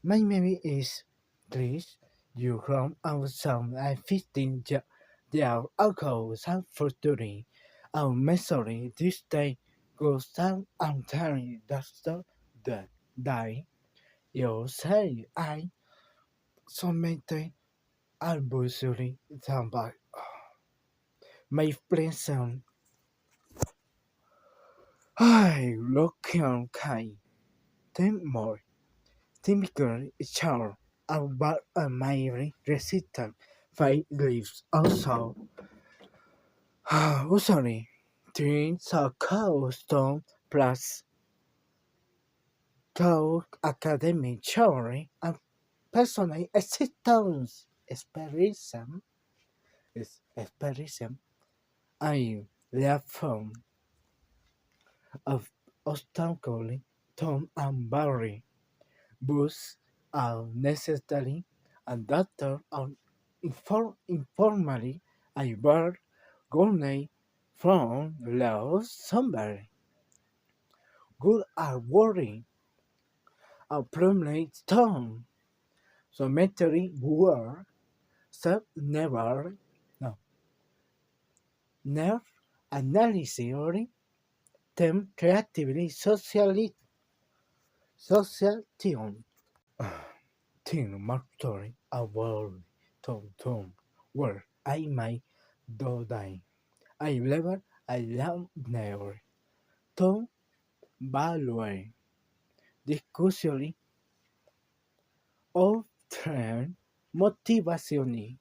My name is Chris. You from our song I 15 their alcohol some for doing. Our memory this day goes down until the die. You say I so many albusuri somebody. My present I look on kind. Then more. Typical child about a mighty resistant fight leaves also usually twins are called stone plus two academic theory and personal existence expression I left from of obstacle Tom and Barry books are necessary and doctor are informally I were gone from lost somebody good are worrying a prominent tone so mentally word sub never no nerve analysis them creatively social think marketing a word tom word I might do die I never I love never tom value discussion of trend motivationi